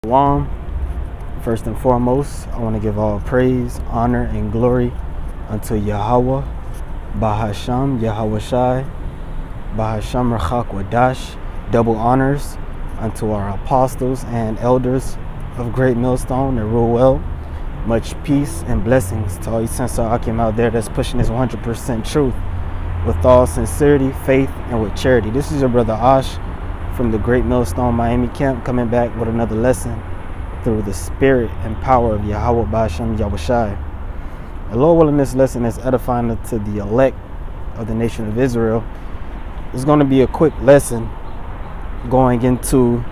Shalom. First and foremost, I want to give all praise, honor, and glory unto Yahweh, Bahasham, Yahweh Shai, Bahasham Rachak Wadash. Double honors unto our apostles and elders of Great Millstone that rule well. Much peace and blessings to all you Sensor Akim out there that's pushing this 100% truth with all sincerity, faith, and with charity. This is your brother Ash from the Great Millstone Miami camp, coming back with another lesson through the spirit and power of Yahweh Ba'ashem Yahweh Shai. The Lord willing, this lesson is edifying to the elect of the nation of Israel. It's going to be a quick lesson going into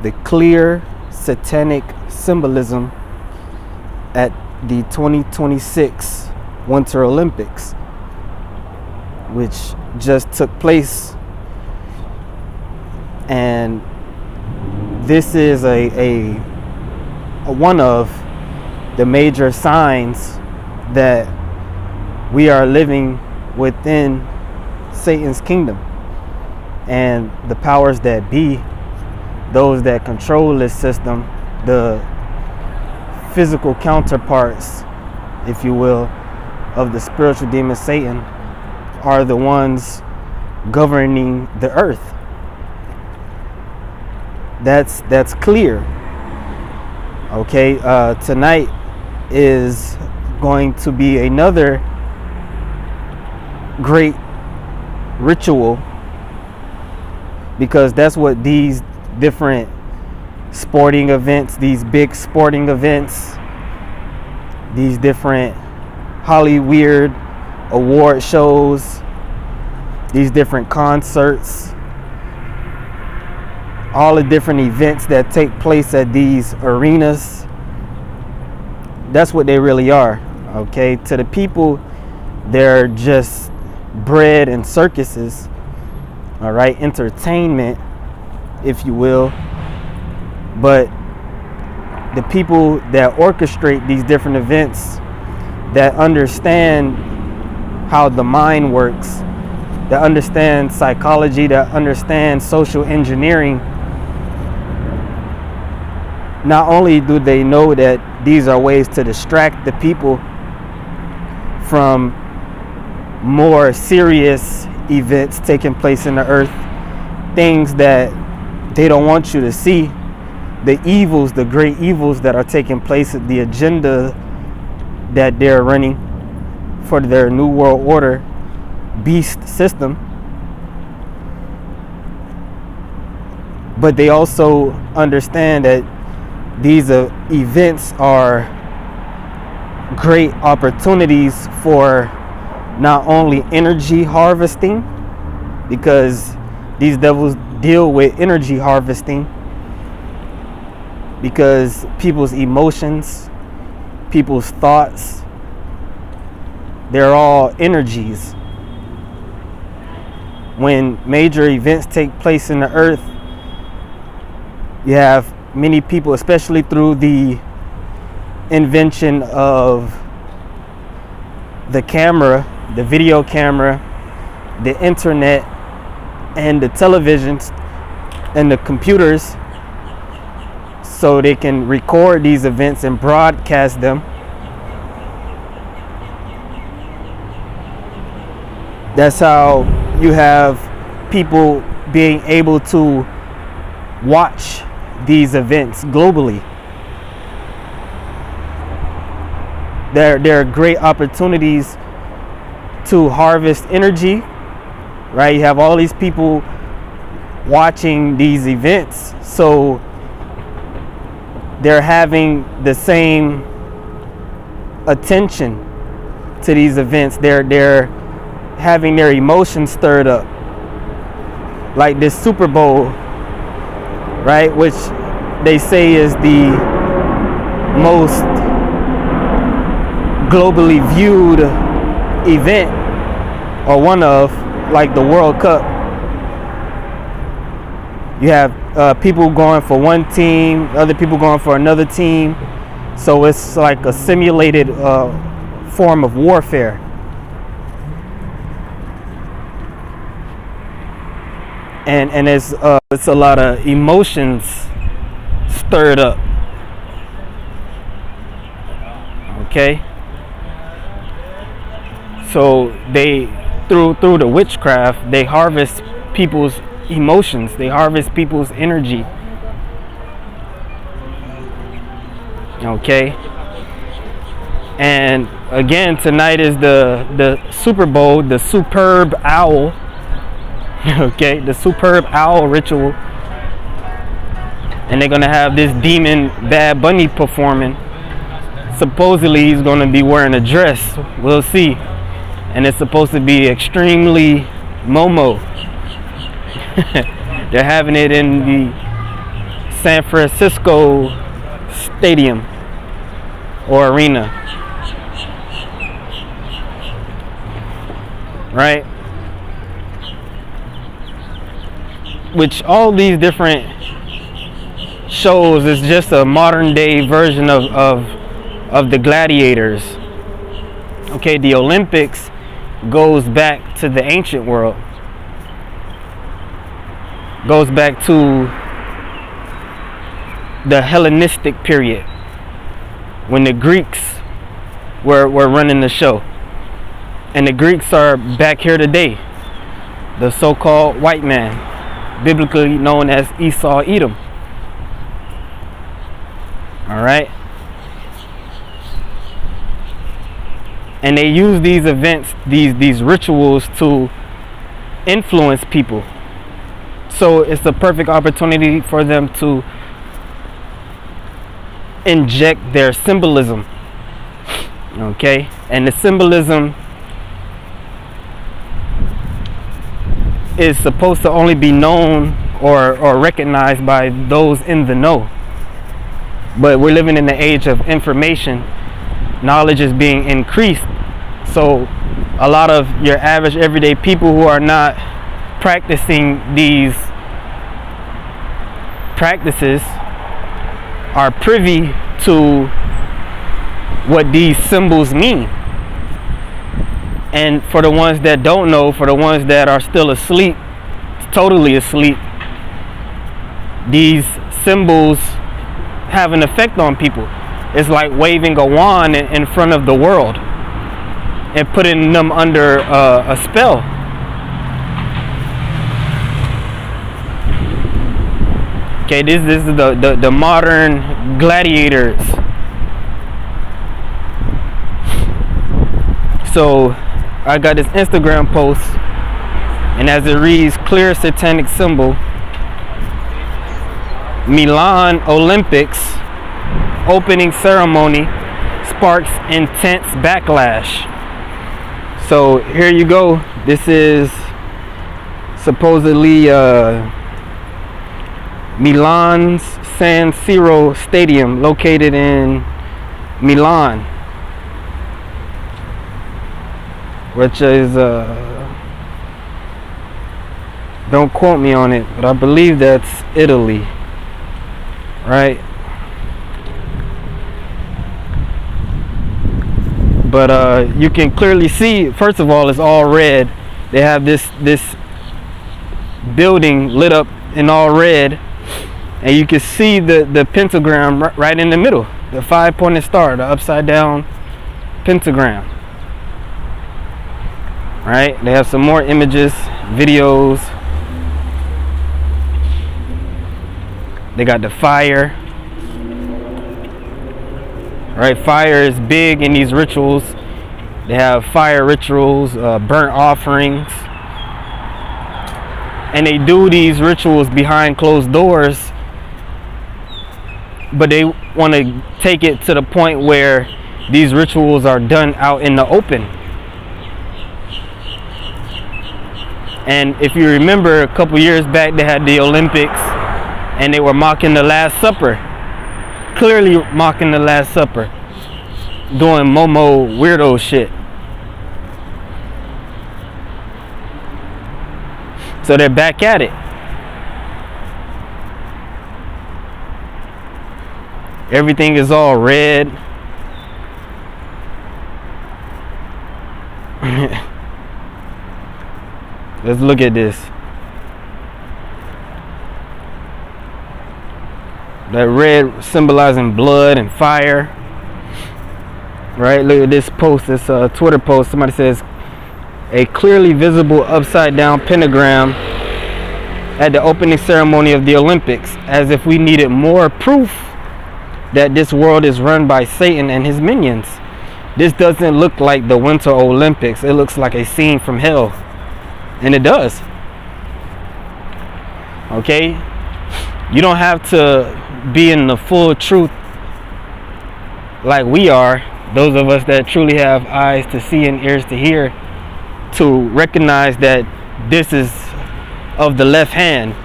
the clear satanic symbolism at the 2026 Winter Olympics, which just took place. And this is a one of the major signs that we are living within Satan's kingdom, and the powers that be, those that control this system, the physical counterparts, if you will, of the spiritual demon Satan, are the ones governing the earth. That's clear. Okay, tonight is going to be another great ritual, because that's what these different sporting events, these big sporting events, these different Hollywood award shows, these different concerts, all the different events that take place at these arenas, that's what they really are. Okay, to the people, they're just bread and circuses, all right, entertainment, if you will. But the people that orchestrate these different events, that understand how the mind works, that understand psychology, that understand social engineering, not only do they know that these are ways to distract the people from more serious events taking place in the earth, things that they don't want you to see, the evils, the great evils that are taking place, the agenda that they're running for their new world order beast system. But they also understand that these events are great opportunities for not only energy harvesting, because these devils deal with energy harvesting, because people's emotions, people's thoughts, they're all energies. When major events take place in the earth, you have many people, especially through the invention of the camera, the video camera, the internet, and the televisions and the computers, so they can record these events and broadcast them. That's how you have people being able to watch these events globally. There are great opportunities to harvest energy, right? You have all these people watching these events, so they're having the same attention to these events. They're having their emotions stirred up, like this Super Bowl, right, which they say is the most globally viewed event, or one of, like the World Cup. You have people going for one team, other people going for another team, so it's like a simulated form of warfare. And it's a lot of emotions stirred up. Okay, so they through the witchcraft, they harvest people's emotions, they harvest people's energy. Okay, and again, tonight is the Super Bowl, the superb owl. Okay, the superb owl ritual, and they're gonna have this demon Bad Bunny performing. Supposedly he's gonna be wearing a dress. We'll see. And it's supposed to be extremely Momo. They're having it in the San Francisco stadium or arena, right? Which all these different shows is just a modern day version of the gladiators. Okay, the Olympics goes back to the ancient world, goes back to the Hellenistic period when the Greeks were running the show. And the Greeks are back here today, the so-called white man, biblically known as Esau Edom. All right, and they use these events, these rituals to influence people. So it's the perfect opportunity for them to inject their symbolism. Okay, and the symbolism is supposed to only be known or recognized by those in the know. But we're living in the age of information. Knowledge is being increased. So a lot of your average everyday people who are not practicing these practices are privy to what these symbols mean. And for the ones that don't know, for the ones that are still asleep, totally asleep, these symbols have an effect on people. It's like waving a wand in front of the world and putting them under a spell. Okay, this is the modern gladiators. So I got this Instagram post, and as it reads, clear satanic symbol, Milan Olympics opening ceremony sparks intense backlash. So here you go. This is supposedly Milan's San Siro Stadium, located in Milan, which is don't quote me on it, but I believe that's Italy, right? But you can clearly see, first of all, it's all red. They have this building lit up in all red, and you can see the pentagram right in the middle, the 5-pointed star, the upside down pentagram. Right? They have some more images, videos. They got the fire. Right? Fire is big in these rituals. They have fire rituals, burnt offerings. And they do these rituals behind closed doors, but they want to take it to the point where these rituals are done out in the open. And if you remember, a couple years back, they had the Olympics, and they were mocking the Last Supper. Clearly mocking the Last Supper. Doing Momo weirdo shit. So they're back at it. Everything is all red. Let's look at this. That red symbolizing blood and fire. Right? Look at this post, this Twitter post. Somebody says, a clearly visible upside down pentagram at the opening ceremony of the Olympics, as if we needed more proof that this world is run by Satan and his minions. This doesn't look like the Winter Olympics. It looks like a scene from hell. And it does. Okay? You don't have to be in the full truth like we are, those of us that truly have eyes to see and ears to hear, to recognize that this is of the left hand.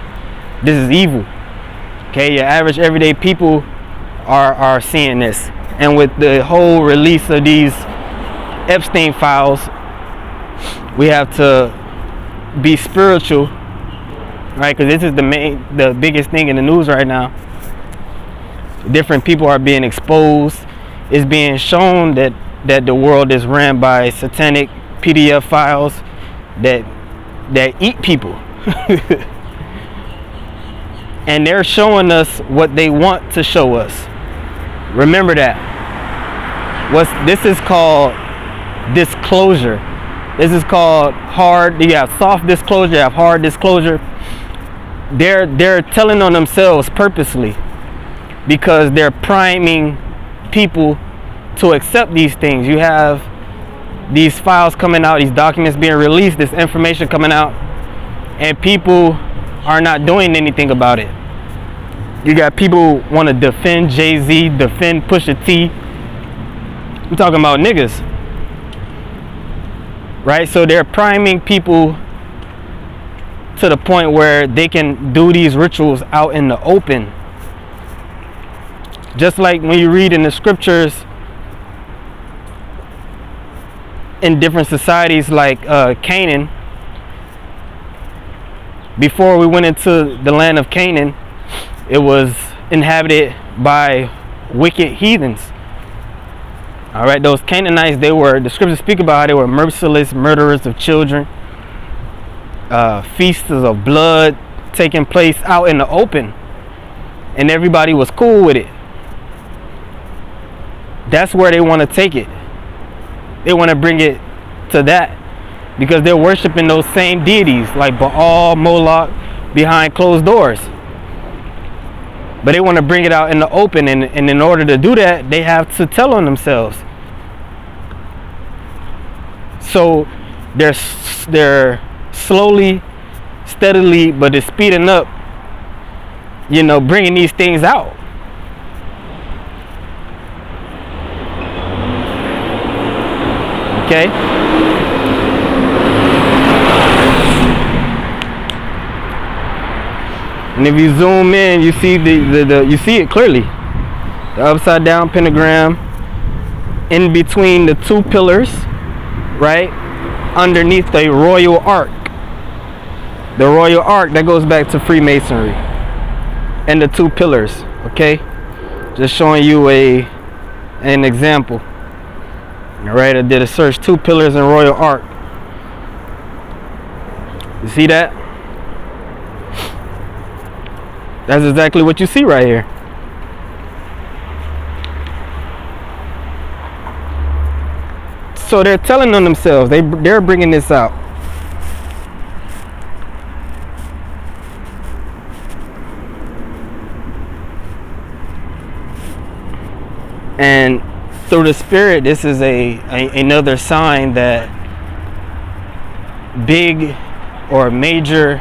This is evil. Okay? Your average everyday people are seeing this. And with the whole release of these Epstein files, we have to be spiritual, right? Because this is the biggest thing in the news right now. Different people are being exposed. It's being shown that the world is ran by satanic PDF files that eat people. And they're showing us what they want to show us. Remember that. This is called disclosure. This is called hard. You have soft disclosure, you have hard disclosure. They're telling on themselves purposely, because they're priming people to accept these things. You have these files coming out, these documents being released, this information coming out, and people are not doing anything about it. You got people who want to defend Jay-Z, defend Pusha T. I'm talking about niggas. Right? So they're priming people to the point where they can do these rituals out in the open. Just like when you read in the scriptures in different societies like Canaan, before we went into the land of Canaan, it was inhabited by wicked heathens. All right, those Canaanites, the scriptures speak about how they were merciless murderers of children, feasts of blood taking place out in the open, and everybody was cool with it. That's where they want to take it. They want to bring it to that, because they're worshiping those same deities like Baal, Moloch, behind closed doors. But they want to bring it out in the open, and in order to do that, they have to tell on themselves. So they're slowly, steadily, but it's speeding up, bringing these things out. Okay? And if you zoom in, you see you see it clearly. The upside down pentagram in between the two pillars, right? Underneath the royal ark. The royal ark, that goes back to Freemasonry. And the two pillars, okay? Just showing you an example. All right, I did a search, 2 pillars in royal ark. You see that? That's exactly what you see right here. So they're telling on themselves. They're bringing this out. And through the spirit, this is another sign that big or major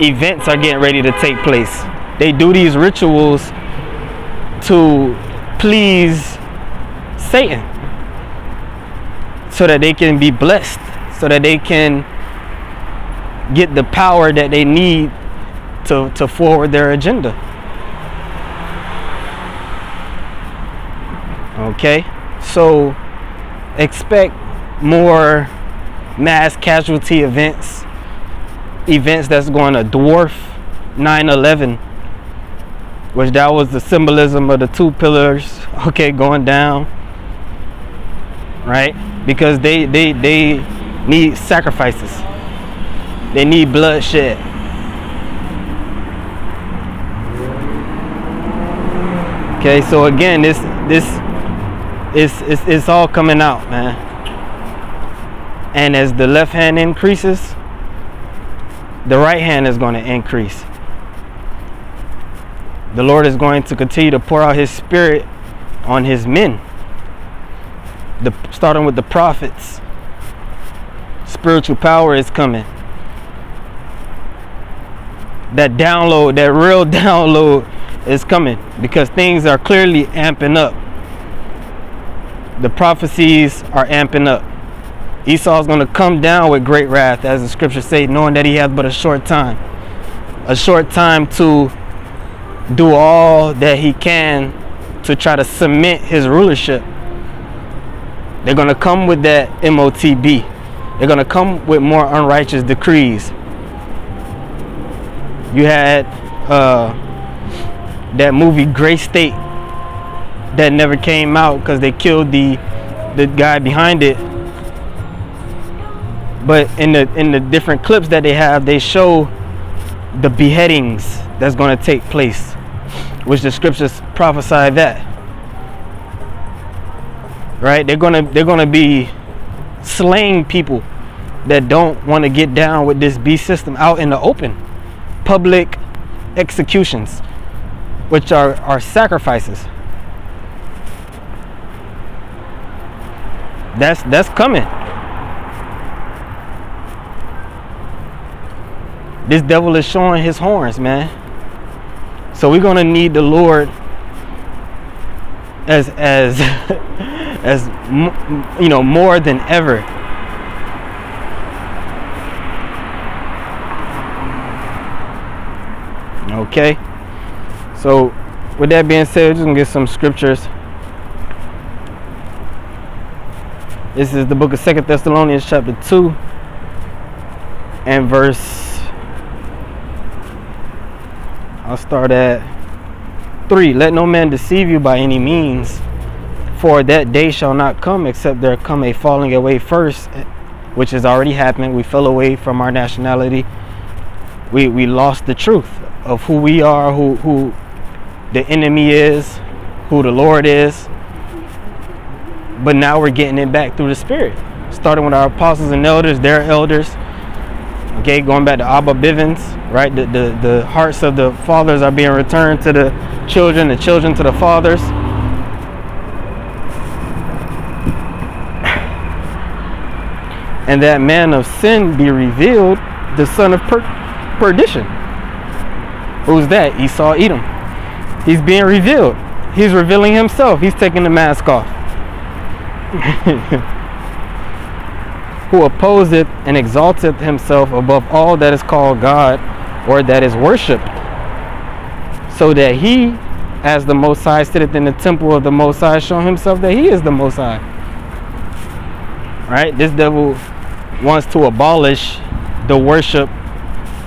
events are getting ready to take place. They do these rituals to please Satan, so that they can be blessed, so that they can get the power that they need to forward their agenda. Okay, so expect more mass casualty events that's going to dwarf 9/11, which that was the symbolism of the 2 pillars, okay, going down, right? Because they need sacrifices, they need bloodshed. Okay, so again, this it's all coming out, man. And as the left hand increases, the right hand is going to increase. The Lord is going to continue to pour out his spirit on his men. Starting with the prophets. Spiritual power is coming. That download, that real download is coming, because things are clearly amping up. The prophecies are amping up. Esau is going to come down with great wrath, as the scriptures say, knowing that he has but a short time to do all that he can to try to cement his rulership. They're going to come with that MOTB. They're going to come with more unrighteous decrees. You had that movie Gray State that never came out because they killed the guy behind it. But in the different clips that they have, they show the beheadings that's going to take place, which the scriptures prophesy that. Right? They're gonna be slaying people that don't want to get down with this beast system out in the open. Public executions, which are sacrifices. That's coming. This devil is showing his horns, man. So we're gonna need the Lord as you know, more than ever. Okay. So with that being said, we're just gonna get some scriptures. This is the book of 2 Thessalonians chapter 2 and verse, I'll start at 3. Let no man deceive you by any means, for that day shall not come except there come a falling away first, which has already happened. We fell away from our nationality. We lost the truth of who we are, who the enemy is, who the Lord is. But now we're getting it back through the Spirit, starting with our apostles and elders, their elders. Okay, going back to Abba Bivens, right? The hearts of the fathers are being returned to the children to the fathers. And that man of sin be revealed, the son of perdition. Who's that? Esau, Edom. He's being revealed. He's revealing himself. He's taking the mask off. Who opposeth and exalteth himself above all that is called God or that is worshipped, so that he, as the Most High, sitteth in the temple of the Most High, showing himself that he is the Most High. Right? This devil wants to abolish the worship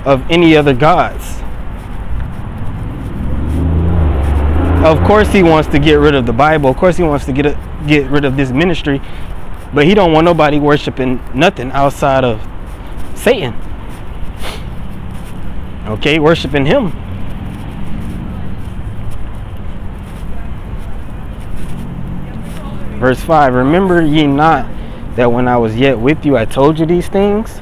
of any other gods. Of course he wants to get rid of the Bible. Of course he wants to get rid of this ministry. But he don't want nobody worshiping nothing outside of Satan. Okay, worshiping him. Verse 5, remember ye not that when I was yet with you I told you these things?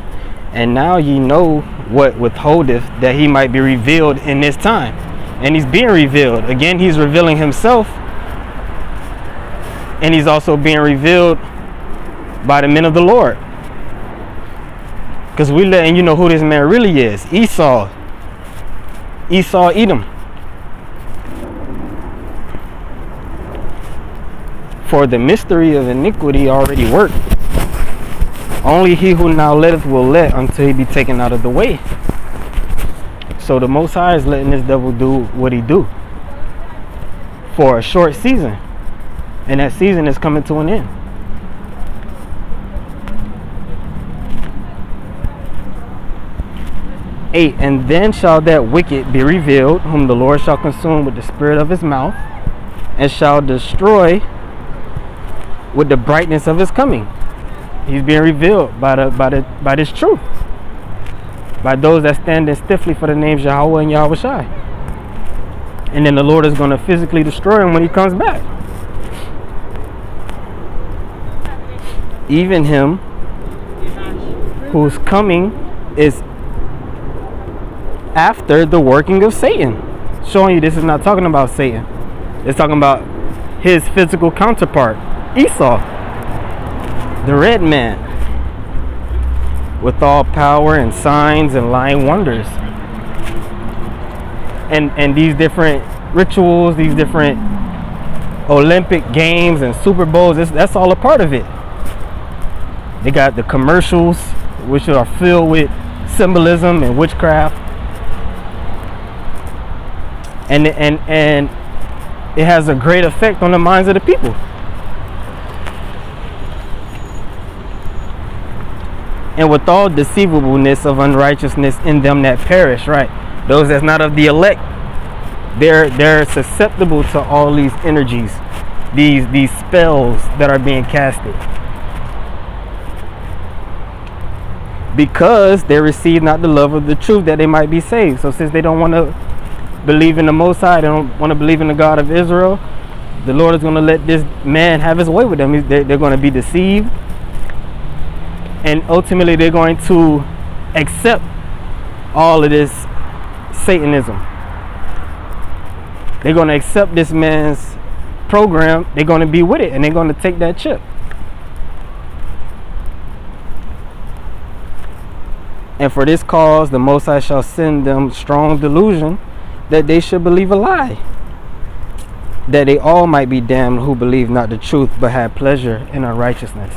And now ye know what withholdeth, that he might be revealed in this time. And he's being revealed. Again, he's revealing himself. And he's also being revealed by the men of the Lord. Because we're letting you know who this man really is. Esau, Edom. For the mystery of iniquity already worked. Only he who now letteth will let until he be taken out of the way. So the Most High is letting this devil do what he do for a short season. And that season is coming to an end. And then shall that wicked be revealed, whom the Lord shall consume with the spirit of his mouth, and shall destroy with the brightness of his coming. He's being revealed by this truth, by those that stand stiffly for the names Yahweh and Yahweh Shai. And then the Lord is going to physically destroy him when he comes back. Even him who's coming is after the working of Satan. Showing you this is not talking about Satan. It's talking about his physical counterpart, Esau, the red man, with all power and signs and lying wonders. And these different rituals, these different Olympic games and Super Bowls, that's all a part of it. They got the commercials, which are filled with symbolism and witchcraft. And it has a great effect on the minds of the people. And with all deceivableness of unrighteousness in them that perish, right? Those that's not of the elect, they're susceptible to all these energies, these spells that are being casted, because they receive not the love of the truth that they might be saved. So since they don't want to believe in the Most High, they don't want to believe in the God of Israel, the Lord is going to let this man have his way with them. They're going to be deceived, and ultimately they're going to accept all of this Satanism. They're going to accept this man's program. They're going to be with it, and they're going to take that chip. And for this cause, the Most High shall send them strong delusion, that they should believe a lie, that they all might be damned who believe not the truth, but have pleasure in unrighteousness.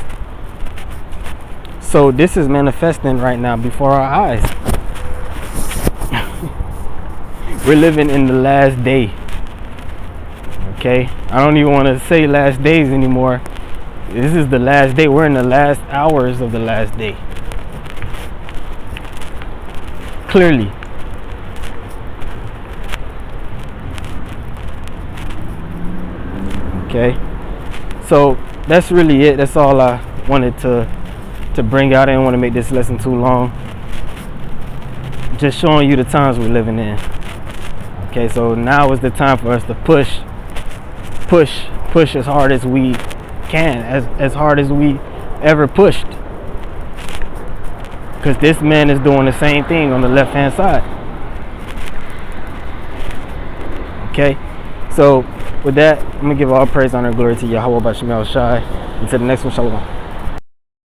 So this is manifesting right now before our eyes. We're living in the last day. Okay? I don't even want to say last days anymore. This is the last day. We're in the last hours of the last day. Clearly. Okay? So that's really it. That's all I wanted to bring out. I didn't want to make this lesson too long. Just showing you the times we're living in. Okay, so now is the time for us to push as hard as we can, as hard as we ever pushed. Because this man is doing the same thing on the left hand side. Okay, so with that, I'm going to give all praise, honor, and glory to Yahweh Bashim Shai. Until the next one, Shalom.